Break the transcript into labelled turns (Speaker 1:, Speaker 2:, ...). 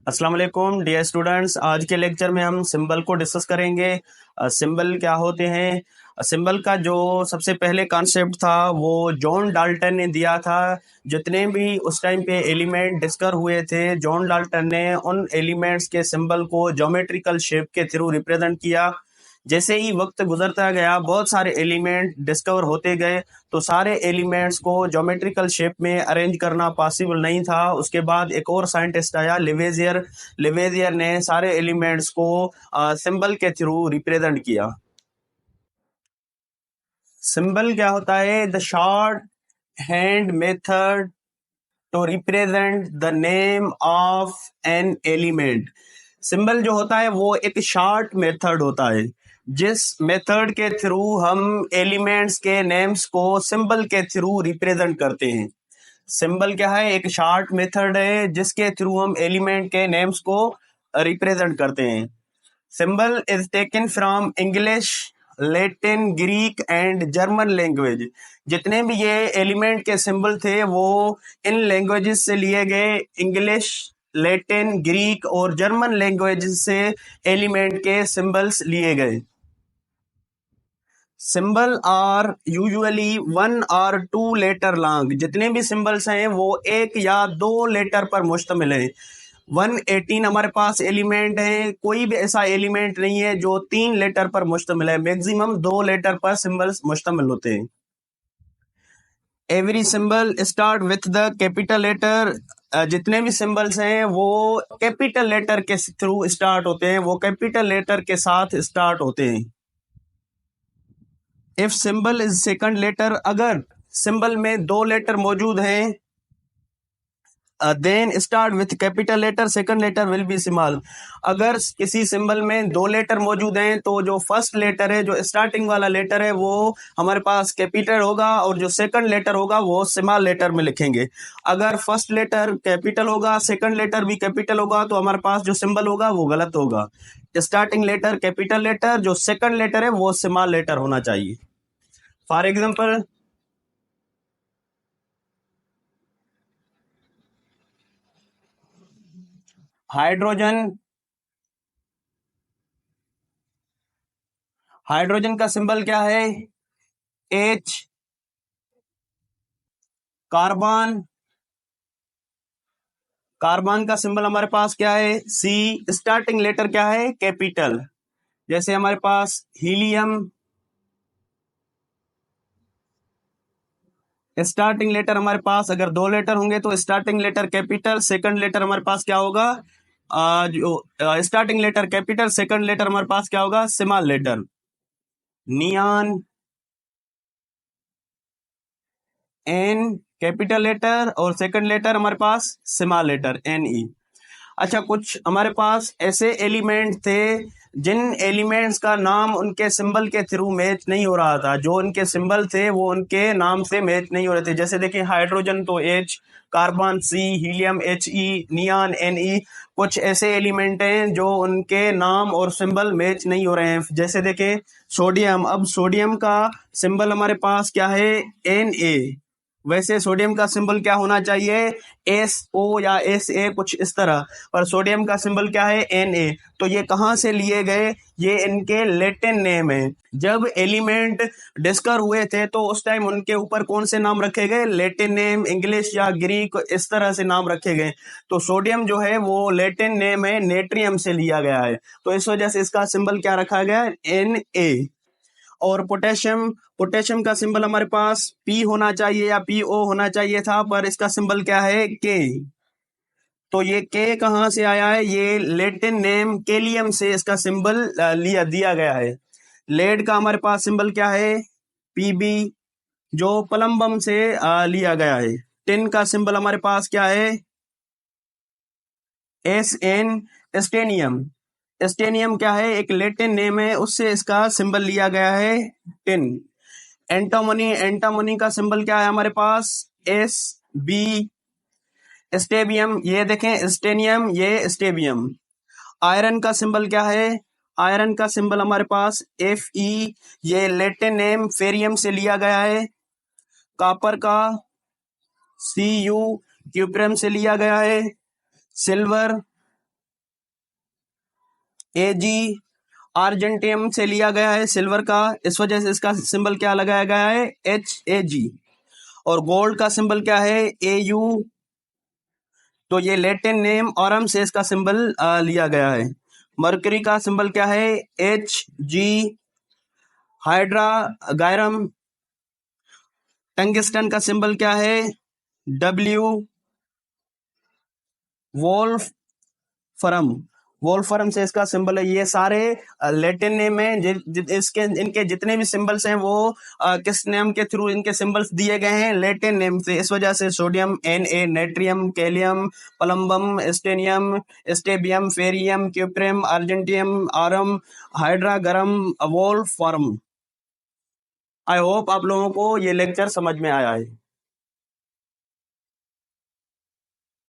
Speaker 1: अस्सलाम वालेकुम dear students. आज के लेक्चर में हम सिंबल को डिस्कस करेंगे। सिंबल क्या होते हैं। सिंबल का जो सबसे पहले कॉन्सेप्ट था वो जॉन डाल्टन ने दिया था। जितने भी उस टाइम पे एलिमेंट डिस्कवर हुए थे, जॉन डाल्टन ने उन एलिमेंट्स के सिंबल को ज्योमेट्रिकल शेप के थ्रू रिप्रेजेंट किया। जैसे ही वक्त गुजरता गया, बहुत सारे एलिमेंट डिस्कवर होते गए, तो सारे एलिमेंट्स को ज्योमेट्रिकल शेप में अरेंज करना पॉसिबल नहीं था। उसके बाद एक और साइंटिस्ट आया, लिवेजियर। लिवेजियर ने सारे एलिमेंट्स को सिंबल के थ्रू रिप्रेजेंट किया। सिंबल क्या होता है? The short hand method to represent the name of an element. Symbol जो होता है वो एक शॉर्ट मेथड होता है, जिस मेथड के थ्रू हम एलिमेंट्स के नेम्स को सिंबल के थ्रू रिप्रेजेंट करते हैं। सिंबल क्या है? एक शॉर्ट मेथड है जिसके थ्रू हम एलिमेंट के नेम्स को रिप्रेजेंट करते हैं। Symbol is taken from English, Latin, Greek and German language. जितने भी ये एलिमेंट के सिंबल थे वो इन लैंग्वेजेस से लिए गए। इंग्लिश, लैटिन, ग्रीक और जर्मन लैंग्वेज से एलिमेंट के सिंबल्स लिए गए। सिंबल आर यूजुअली 1 और 2 लेटर लॉन्ग। जितने भी सिंबल्स हैं वो 1 या 2 लेटर पर मुश्तमिल है। 118 हमारे पास एलिमेंट है, कोई भी ऐसा एलिमेंट नहीं है जो 3 लेटर पर मुश्तमिल है। मैक्सिमम 2 लेटर पर सिंबल्स मुश्तमिल होते हैं। Every symbol start with the capital letter. जितने भी सिंबल्स हैं वो कैपिटल लेटर के थ्रू स्टार्ट होते हैं, वो कैपिटल लेटर के साथ स्टार्ट होते हैं। If symbol is second letter, अगर सिंबल में 2 लेटर मौजूद हैं, then start with capital letter, second letter will be small. अगर किसी सिंबल में 2 लेटर मौजूद हैं तो जो फर्स्ट लेटर है, जो स्टार्टिंग वाला लेटर है, वो हमारे पास कैपिटल होगा और जो सेकंड लेटर होगा वो स्मॉल लेटर में लिखेंगे। अगर फर्स्ट लेटर कैपिटल होगा, सेकंड लेटर भी कैपिटल होगा, तो हमारे पास जो सिंबल होगा वो गलत होगा। स्टार्टिंग लेटर कैपिटल लेटर, जो सेकंड लेटर है वो स्मॉल लेटर होना चाहिए। For example, hydrogen. हाइड्रोजन का सिंबल क्या है? एच। कार्बन। कार्बन का सिंबल हमारे पास क्या है? सी। स्टार्टिंग लेटर क्या है? कैपिटल। जैसे हमारे पास हीलियम, स्टार्टिंग लेटर हमारे पास अगर 2 लेटर होंगे तो starting letter capital, second letter हमारे पास क्या होगा? जो starting letter capital, second letter हमारे पास क्या होगा? Small letter. Neon, N capital letter और सेकंड लेटर हमारे पास स्मॉल लेटर एन ई। अच्छा, कुछ हमारे पास ऐसे एलिमेंट थे जिन एलिमेंट्स का नाम उनके सिंबल के थ्रू मैच नहीं हो रहा था। जो उनके सिंबल थे वो उनके नाम से मैच नहीं हो रहे थे। जैसे देखिए, हाइड्रोजन तो H, carbon C, helium H E, neon N E. कुछ ऐसे एलिमेंट हैं जो उनके नाम और सिंबल मैच नहीं हो रहे हैं। जैसे देखें सोडियम। अब सोडियम का सिंबल हमारे पास क्या है? N A. वैसे सोडियम का सिंबल क्या होना चाहिए? एस ओ या एस ए, कुछ इस तरह। पर सोडियम का सिंबल क्या है? N A. तो ये कहाँ से लिए गए? ये इनके लैटिन नेम है। जब एलिमेंट डिस्कवर हुए थे तो उस टाइम उनके ऊपर कौन से नाम रखे गए? लैटिन नेम, इंग्लिश या ग्रीक, इस तरह से नाम रखे गए। तो सोडियम जो है वो लैटिन नेम है, नेट्रियम से लिया गया है, तो इस वजह से इसका सिंबल क्या रखा गया? N A. और पोटेशियम। पोटेशियम का सिंबल हमारे पास पी होना चाहिए या पी ओ होना चाहिए था, पर इसका सिंबल क्या है? के। तो ये के कहाँ से आया है? ये लैटिन नेम केलियम से इसका सिंबल लिया दिया गया है। लेड का हमारे पास सिंबल क्या है? पीबी, जो प्लम्बम से लिया गया है। टिन का सिंबल हमारे पास क्या है? S N. स्टेनियम। स्टेनियम क्या है? एक लैटिन नेम है, उससे इसका सिंबल लिया गया है, टिन। एंटोमनी। एंटोमनी का सिंबल क्या है हमारे पास? S B. स्टेबियम, ये देखें स्टेनियम, ये स्टेबियम। आयरन का सिंबल क्या है? आयरन का सिंबल हमारे पास एफ ई, ये लैटिन नेम फेरियम से लिया गया है। कॉपर का सी यू, क्यूप्रम से लिया गया है। सिल्वर, Ag अर्जेंटियम से लिया गया है सिल्वर का, इस वजह से इसका सिंबल क्या लगाया गया है, Hag। और गोल्ड का सिंबल क्या है, Au। तो ये लैटिन नेम ऑरम से इसका सिंबल लिया गया है। मरकरी का सिंबल क्या है, Hg। हाइड्रा गायरम। टंगस्टन का सिंबल क्या है, W। वोल्फरम, वोल्फरम से इसका सिंबल है। ये सारे लैटिन नेम है। इसके इनके जितने भी सिंबल्स हैं वो किस नेम के थ्रू इनके सिंबल्स दिए गए हैं, लैटिन नेम से। इस वजह से sodium Na, natrium, कैलियम, पलम्बम, एस्टेनियम, एस्टेबियम, Ferium, क्यूप्रियम, अर्जेंटियम, आरम, hydra गरम, वोल्फरम। आई होप आप लोगों को ये लेक्चर समझ में आया है।